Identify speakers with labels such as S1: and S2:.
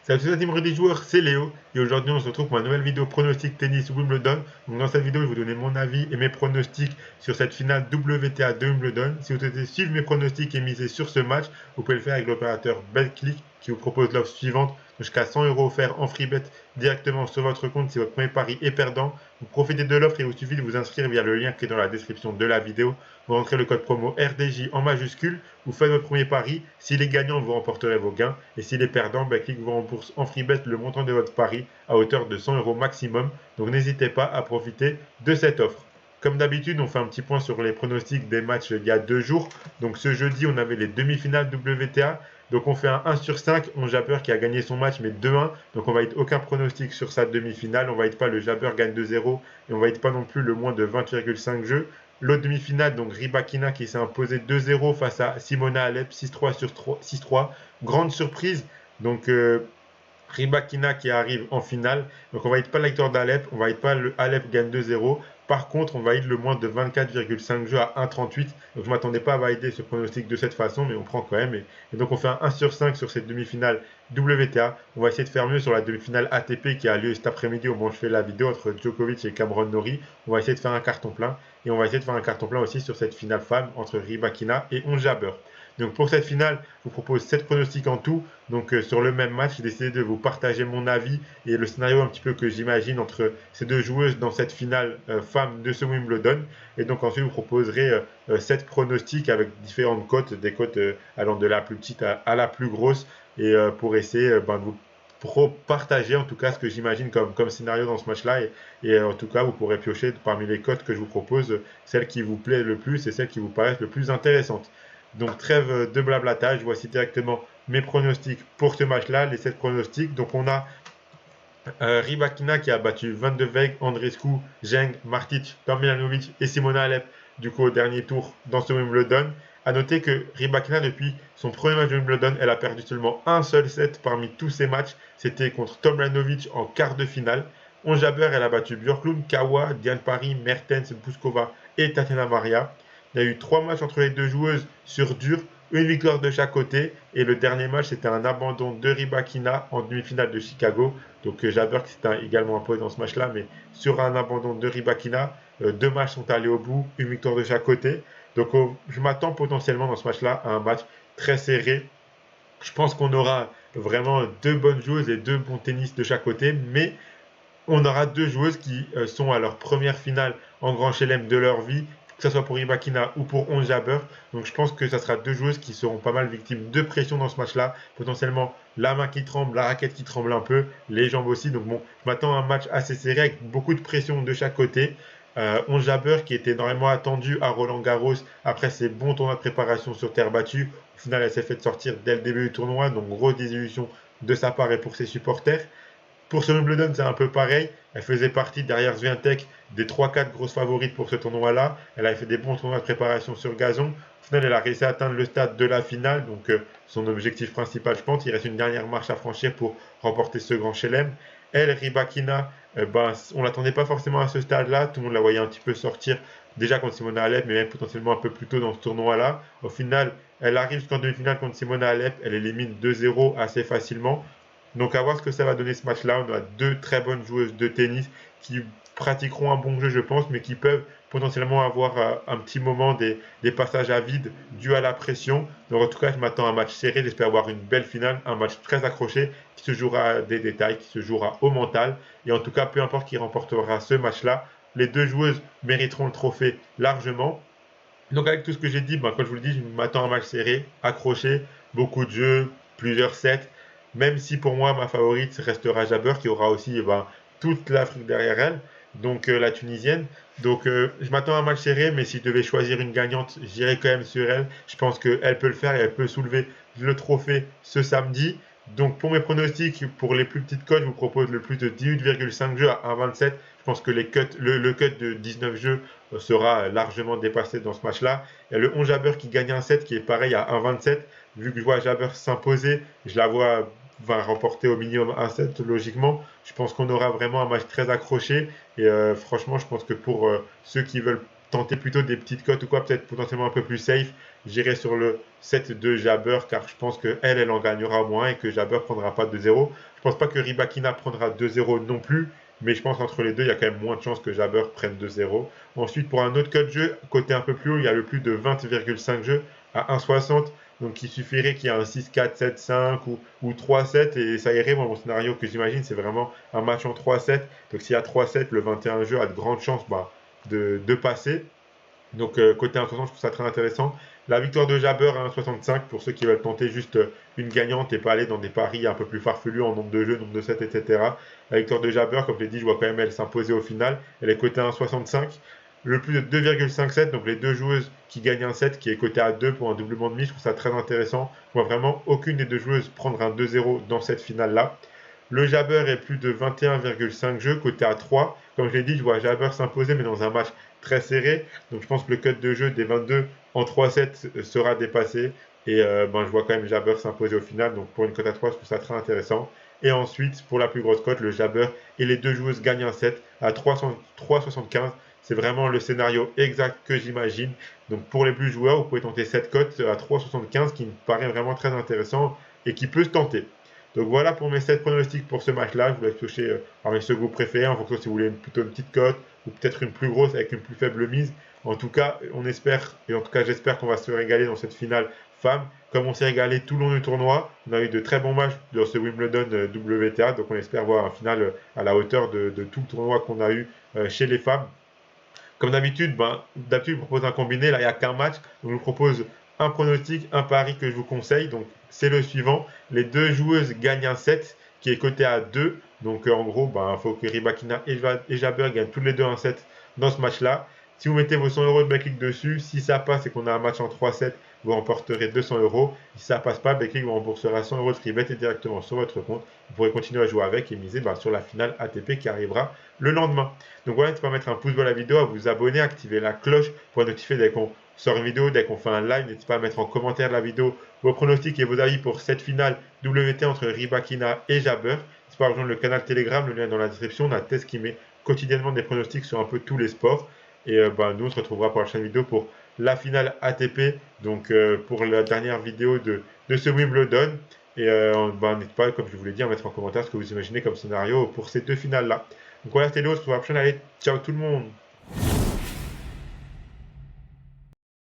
S1: Salut à tous la team des joueurs, c'est Léo et aujourd'hui on se retrouve pour une nouvelle vidéo pronostic tennis Wimbledon. Donc dans cette vidéo je vais vous donner mon avis et mes pronostics sur cette finale WTA de Wimbledon. Si vous souhaitez suivre mes pronostics et miser sur ce match, vous pouvez le faire avec l'opérateur BetClick qui vous propose l'offre suivante jusqu'à 100 € offerts en free bet directement sur votre compte si votre premier pari est perdant. Vous profitez de l'offre et il vous suffit de vous inscrire via le lien qui est dans la description de la vidéo. Vous rentrez le code promo RDJ en majuscule, vous faites votre premier pari. S'il est gagnant, vous remporterez vos gains. Et s'il est perdant, BetClick vous rembourse en free bet le montant de votre pari à hauteur de 100 € maximum. Donc n'hésitez pas à profiter de cette offre. Comme d'habitude, on fait un petit point sur les pronostics des matchs il y a 2 jours. Donc ce jeudi, on avait les demi-finales WTA. Donc on fait un 1 sur 5. On Jabber qui a gagné son match, mais 2-1. Donc on va être aucun pronostic sur sa demi-finale. On va être pas le Jabber gagne 2-0. Et on va être pas non plus le moins de 20,5 jeux. L'autre demi-finale, donc Rybakina qui s'est imposé 2-0 face à Simona Alep, 6-3 sur 6-3. Grande surprise. Donc Rybakina qui arrive en finale. Donc on va être pas la victoire d'Alep, on va être pas le Alep gagne 2-0. Par contre, on va être le moins de 24,5 jeux à 1,38. Donc je m'attendais pas à valider ce pronostic de cette façon, mais on prend quand même. Et donc on fait un 1 sur 5 sur cette demi-finale WTA. On va essayer de faire mieux sur la demi-finale ATP qui a lieu cet après-midi au moment où je fais la vidéo entre Djokovic et Cameron Norrie. On va essayer de faire un carton plein. Et on va essayer de faire un carton plein aussi sur cette finale femme entre Rybakina et Ons Jabeur. Donc pour cette finale, je vous propose 7 pronostics en tout. Donc sur le même match, j'ai décidé de vous partager mon avis et le scénario un petit peu que j'imagine entre ces deux joueuses dans cette finale femme de ce Wimbledon. Et donc ensuite, je vous proposerai 7 pronostics avec différentes cotes, des cotes allant de la plus petite à la plus grosse. Et pour essayer de vous partager en tout cas ce que j'imagine comme scénario dans ce match-là. Et en tout cas, vous pourrez piocher parmi les cotes que je vous propose, celles qui vous plaisent le plus et celles qui vous paraissent le plus intéressantes. Donc trêve de blablatage, voici directement mes pronostics pour ce match-là, les 7 pronostics. Donc on a Rybakina qui a battu Van de Weg, Andreescu, Zheng, Martic, Tomljanovic et Simona Alep du coup au dernier tour dans ce Wimbledon. A noter que Rybakina depuis son premier match de Wimbledon, elle a perdu seulement un seul set parmi tous ses matchs. C'était contre Tomljanovic en quart de finale. Ons Jabeur, elle a battu Björklund, Kawa, Diane Paris, Mertens, Puskova et Tatiana Maria. Il y a eu 3 matchs entre les deux joueuses sur dur, une victoire de chaque côté. Et le dernier match, c'était un abandon de Rybakina en demi-finale de Chicago. Donc Jabeur qui s'était également imposé dans ce match-là, mais sur un abandon de Rybakina, 2 matchs sont allés au bout, une victoire de chaque côté. Donc je m'attends potentiellement dans ce match-là à un match très serré. Je pense qu'on aura vraiment 2 bonnes joueuses et 2 bons tennis de chaque côté, mais on aura 2 joueuses qui sont à leur première finale en Grand Chelem de leur vie, que ce soit pour Rybakina ou pour Ons Jabeur. Donc je pense que ça sera 2 joueuses qui seront pas mal victimes de pression dans ce match-là. Potentiellement la main qui tremble, la raquette qui tremble un peu, les jambes aussi. Donc bon, je m'attends à un match assez serré avec beaucoup de pression de chaque côté. Ons Jabeur qui était énormément attendu à Roland Garros après ses bons tournois de préparation sur terre battue. Au final, elle s'est fait sortir dès le début du tournoi, donc grosse désillusion de sa part et pour ses supporters. Pour ce Wimbledon, c'est un peu pareil. Elle faisait partie derrière Swiatek des 3-4 grosses favorites pour ce tournoi-là. Elle avait fait des bons tournois de préparation sur gazon. Au final, elle a réussi à atteindre le stade de la finale. Donc, son objectif principal, je pense, il reste une dernière marche à franchir pour remporter ce grand chelem. Elle, Rybakina, on ne l'attendait pas forcément à ce stade-là. Tout le monde la voyait un petit peu sortir déjà contre Simona Alep, mais même potentiellement un peu plus tôt dans ce tournoi-là. Au final, elle arrive jusqu'en demi-finale contre Simona Alep. Elle élimine 2-0 assez facilement. Donc à voir ce que ça va donner ce match-là. On a 2 très bonnes joueuses de tennis qui pratiqueront un bon jeu, je pense, mais qui peuvent potentiellement avoir un petit moment des passages à vide dus à la pression. Donc en tout cas, je m'attends à un match serré. J'espère avoir une belle finale, un match très accroché qui se jouera à des détails, qui se jouera au mental. Et en tout cas, peu importe qui remportera ce match-là, les 2 joueuses mériteront le trophée largement. Donc avec tout ce que j'ai dit, comme je vous le dis, je m'attends à un match serré, accroché, beaucoup de jeux, plusieurs sets. Même si pour moi ma favorite restera Jabeur qui aura aussi toute l'Afrique derrière elle, donc la Tunisienne. Donc je m'attends à un match serré, mais si je devais choisir une gagnante, j'irai quand même sur elle. Je pense qu'elle peut le faire et elle peut soulever le trophée ce samedi. Donc pour mes pronostics, pour les plus petites cotes, je vous propose le plus de 18,5 jeux à 1,27. Je pense que le cut de 19 jeux sera largement dépassé dans ce match-là. Il y a le 11 Jabeur qui gagne un set qui est pareil à 1,27. Vu que je vois Jabeur s'imposer, je la vois va remporter au minimum un set logiquement. Je pense qu'on aura vraiment un match très accroché et franchement je pense que pour ceux qui veulent tenter plutôt des petites cotes ou quoi, peut-être potentiellement un peu plus safe, j'irai sur le 7 de Jabber car je pense que elle en gagnera moins et que Jabber prendra pas 2-0. Je pense pas que Rybakina prendra 2-0 non plus, mais je pense qu'entre les deux, il y a quand même moins de chances que Jabber prenne 2-0. Ensuite, pour un autre cut jeu, côté un peu plus haut, il y a le plus de 20,5 jeux à 1,60. Donc il suffirait qu'il y ait un 6-4, 7-5 ou 3-7 et ça irait. Moi, mon scénario que j'imagine, c'est vraiment un match en 3-7. Donc s'il y a 3-7, le 21 jeux a de grandes chances de passer. Donc côté 1,60, je trouve ça très intéressant. La victoire de Jabber à 1,65 pour ceux qui veulent tenter juste une gagnante et pas aller dans des paris un peu plus farfelus en nombre de jeux, nombre de sets, etc. La victoire de Jabber, comme je l'ai dit, je vois quand même elle s'imposer au final. Elle est cotée à 1,65. Le plus de 2,57, donc les deux joueuses qui gagnent un set, qui est coté à 2 pour un doublement de mise, je trouve ça très intéressant. Je vois vraiment aucune des deux joueuses prendre un 2-0 dans cette finale-là. Le Jabber est plus de 21,5 jeux, coté à 3. Comme je l'ai dit, je vois Jabber s'imposer, mais dans un match très serré. Donc je pense que le cut de jeu des 22 en 3-7 sera dépassé. Et je vois quand même Jabber s'imposer au final. Donc pour une cote à 3, je trouve ça très intéressant. Et ensuite, pour la plus grosse cote, le Jabber et les deux joueuses gagnent un set à 3,75. C'est vraiment le scénario exact que j'imagine. Donc pour les plus joueurs, vous pouvez tenter cette cote à 3,75 qui me paraît vraiment très intéressant et qui peut se tenter. Donc voilà pour mes 7 pronostics pour ce match-là. Je vous laisse piocher parmi ceux que vous préférez en fonction si vous voulez plutôt une petite cote ou peut-être une plus grosse avec une plus faible mise. En tout cas, on espère, et en tout cas j'espère qu'on va se régaler dans cette finale femmes, comme on s'est régalé tout le long du tournoi. On a eu de très bons matchs dans ce Wimbledon WTA, donc on espère voir un final à la hauteur de tout le tournoi qu'on a eu chez les femmes. Comme d'habitude, d'habitude, je vous propose un combiné. Là, il n'y a qu'un match. Donc, je vous propose un pronostic, un pari que je vous conseille. Donc, c'est le suivant. Les deux joueuses gagnent un set qui est coté à 2. Donc, en gros, il faut que Rybakina et Jabber gagnent tous les deux un set dans ce match-là. Si vous mettez vos 100 euros de backlink dessus, si ça passe et qu'on a un match en 3-7, vous remporterez 200 euros. Si ça passe pas, backlink vous remboursera 100 euros de free bet et directement sur votre compte. Vous pourrez continuer à jouer avec et miser sur la finale ATP qui arrivera le lendemain. Donc voilà, n'hésitez pas à mettre un pouce bleu à la vidéo, à vous abonner, à activer la cloche pour être notifié dès qu'on sort une vidéo, dès qu'on fait un live. N'hésitez pas à mettre en commentaire de la vidéo vos pronostics et vos avis pour cette finale WT entre Rybakina et Jabber. N'hésitez pas à rejoindre le canal Telegram, le lien est dans la description. On a Tess qui met quotidiennement des pronostics sur un peu tous les sports. Et nous, on se retrouvera pour la prochaine vidéo pour la finale ATP, donc pour la dernière vidéo de ce Wimbledon. Et n'hésitez pas, comme je vous l'ai dit, à mettre en commentaire ce que vous imaginez comme scénario pour ces deux finales-là. Donc voilà, c'était l'autre, on se retrouve la prochaine. Allez, ciao tout le monde!